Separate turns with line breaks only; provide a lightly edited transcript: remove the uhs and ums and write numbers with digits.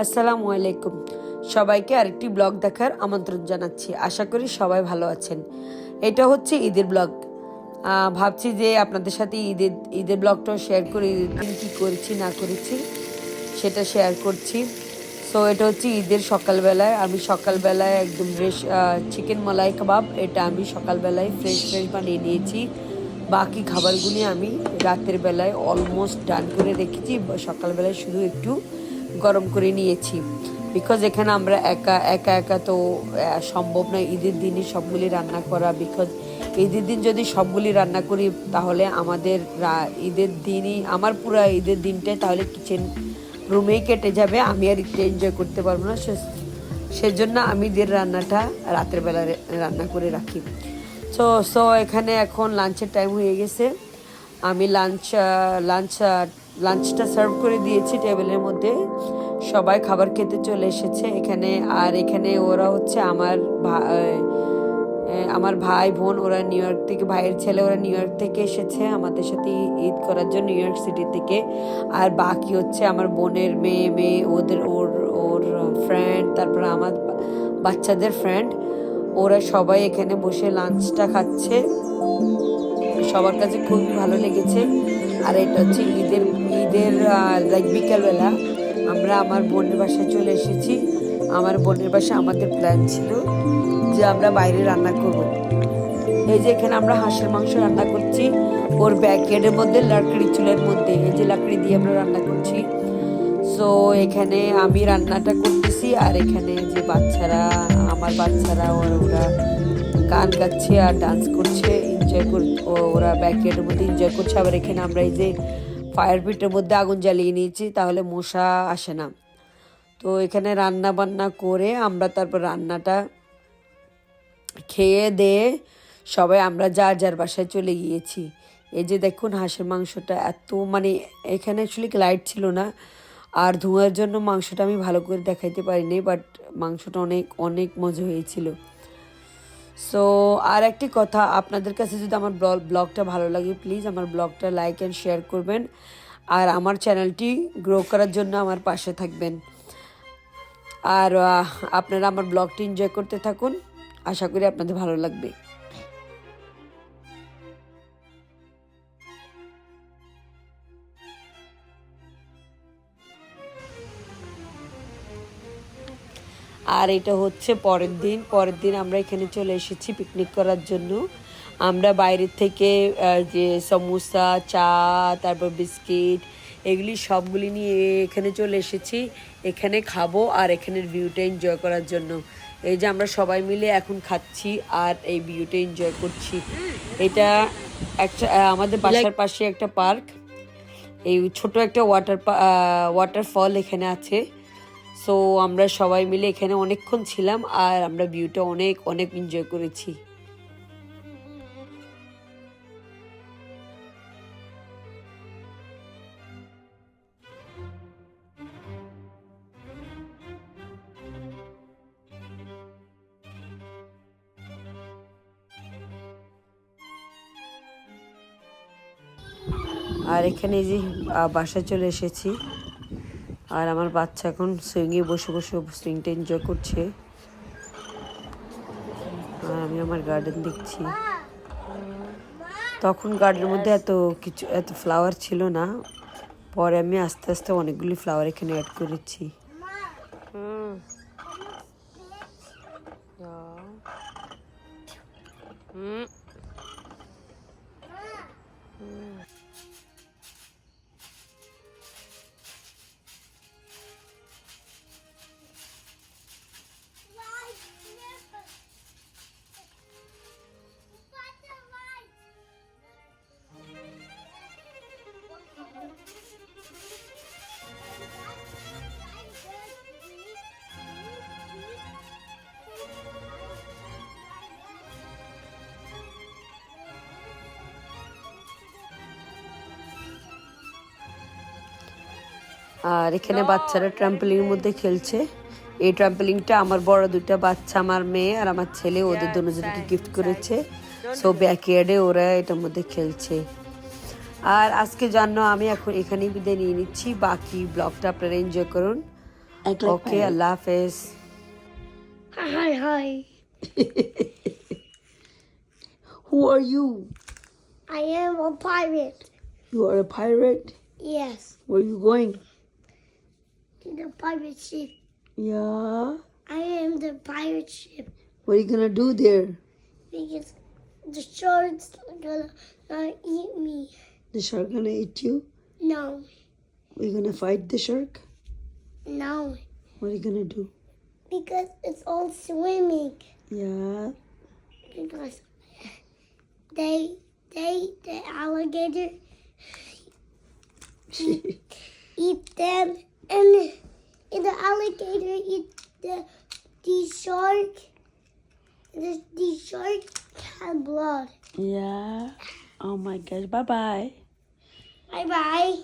আসসালামু আলাইকুম। সবাইকে আরেকটি ব্লগ দেখার আমন্ত্রণ জানাচ্ছি। আশা করি সবাই ভালো আছেন। এটা হচ্ছে ঈদের ব্লগ। ভাবছি যে আপনাদের সাথে ঈদের ব্লগটাও শেয়ার করি। ঈদের দিন কী করেছি না করেছি সেটা শেয়ার করছি। সো এটা হচ্ছে ঈদের সকালবেলায় আমি সকালবেলায় একদম ফ্রেশ চিকেন মালাই কাবাব, এটা আমি সকালবেলায় ফ্রেশ বানিয়ে নিয়েছি। বাকি খাবারগুলি আমি রাতের বেলায় অলমোস্ট ডান করে রেখেছি, সকালবেলায় শুধু একটু গরম করে নিয়েছি। বিকজ এখানে আমরা একা একা তো সম্ভব নয় ঈদের দিনই সবগুলি রান্না করা। বিকজ ঈদের দিন যদি সবগুলি রান্না করি তাহলে আমাদের ঈদের দিনই আমার পুরো ঈদের দিনটাই তাহলে কিচেন রুমেই কেটে যাবে, আমি আর একটু এনজয় করতে পারবো না। সেজন্য আমি ঈদের রান্নাটা রাতের বেলা রান্না করে রাখি। সো এখানে এখন লাঞ্চের টাইম হয়ে গেছে। আমি লাঞ্চটা সার্ভ করে দিয়েছি টেবিলের মধ্যে। সবাই খাবার খেতে চলে এসেছে এখানে। আর এখানে ওরা হচ্ছে আমার ভাই বোন, ওরা নিউ ইয়র্ক থেকে, ভাইয়ের ছেলে ওরা নিউ ইয়র্ক থেকে এসেছে আমাদের সাথে ঈদ করার জন্য, নিউ ইয়র্ক সিটি থেকে। আর বাকি হচ্ছে আমার বোনের মেয়ে ওর ফ্রেন্ড, তারপর আমার বাচ্চাদের ফ্রেন্ড, ওরা সবাই এখানে বসে লাঞ্চটা খাচ্ছে। সবার কাছে খুবই ভালো লেগেছে। আর এটা হচ্ছে ঈদের বিকালবেলা আমরা আমার বোনের বাসায় চলে এসেছি। আমার বোনের বাসায় আমাদের প্ল্যান ছিল যে আমরা বাইরে রান্না করব। এই যে এখানে আমরা হাঁসের মাংস রান্না করছি ওর ব্যাকয়ার্ডের মধ্যে, লাকড়ি চুলের মধ্যে। এই যে লাকড়ি দিয়ে আমরা রান্না করছি। সো এখানে আমি রান্নাটা করতেছি আর এখানে যে আমার বাচ্চারা ওরা গান গাচ্ছে আর ডান্স করছে, ওরা ব্যাকয়ার্ডের মধ্যে এনজয় করছে। আবার এখানে আমরা এই যে ফায়ার পিটের মধ্যে আগুন জ্বালিয়ে নিয়েছি, তাহলে মশা আসে না। তো এখানে রান্না বান্না করে আমরা তারপর রান্নাটা খেয়ে দিয়ে সবাই আমরা যার বাসায় চলে গিয়েছি। এই যে দেখুন হাঁসের মাংসটা এত এখানে অ্যাকচুয়ালি লাইট ছিল না, আর ধোঁয়ার জন্য মাংসটা আমি ভালো করে দেখাইতে পারিনি, বাট মাংসটা অনেক অনেক মজা হয়েছিল। সো আর একটি কথা, আপনাদের কাছে যদি আমার ব্লগটা ভালো লাগে প্লিজ আমার ব্লগটা লাইক অ্যান্ড শেয়ার করবেন, আর আমার চ্যানেলটি গ্রো করার জন্য আমার পাশে থাকবেন। আর আপনারা আমার ব্লগটি এনজয় করতে থাকুন, আশা করি আপনাদের ভালো লাগবে। আর এটা হচ্ছে পরের দিন আমরা এখানে চলে এসেছি পিকনিক করার জন্য। আমরা বাইরের থেকে যে সমোসা, চা, তারপর বিস্কিট, এগুলি সবগুলি নিয়ে এখানে চলে এসেছি। এখানে খাবো আর এখানের ভিউটা এনজয় করার জন্য। এই যে আমরা সবাই মিলে এখন খাচ্ছি আর এই ভিউটা এনজয় করছি। এটা একটা আমাদের বাসার পাশে একটা পার্ক, এই ছোট একটা ওয়াটারফল এখানে আছে। সো আমরা সবাই মিলে এখানে অনেকক্ষণ ছিলাম আর আমরা ভিউটা অনেক অনেক এনজয় করেছি। আর এখানে এই যে বাসায় চলে এসেছি আর আমার বাচ্চা এখন সুইংয়ে বসে সুইংটা এনজয় করছে আর আমি আমার গার্ডেন দেখছি। তখন গার্ডেনের মধ্যে এত ফ্লাওয়ার ছিল না, পরে আমি আস্তে আস্তে অনেকগুলি ফ্লাওয়ার এখানে অ্যাড করেছি। আর এখানে বাচ্চারা ট্রাম্পলিনের মধ্যে খেলছে। এই ট্রাম্পলিনটা আমার বড় দুটা বাচ্চা, আমার মেয়ে আর আমার ছেলে, ওদের দুজনকে গিফট করেছে। সো ব্যাকইয়ার্ডে ওরা এটার মধ্যে খেলছে। আর আজকে জন্য আমি এখন এখানেই বিদায় নিয়ে নিচ্ছি। বাকি ব্লগটা আপনারা এনজয় করুন।
Act like
Okay,
pirate.
Allah Hafiz.
Hi.
Who are you?
I am a pirate.
You are a pirate?
Yes,
Where are you going?
to the pirate ship.
Yeah.
I am the pirate ship
What are you gonna do there?
because the sharks are gonna eat me.
The shark gonna eat you?
No,
Are you gonna fight the shark?
no,
What are you gonna do?
because it's all swimming.
Yeah.
Because the alligator eat them, and the alligator eat the shark. The shark had blood.
Yeah. Oh my gosh. Bye bye.
Bye bye.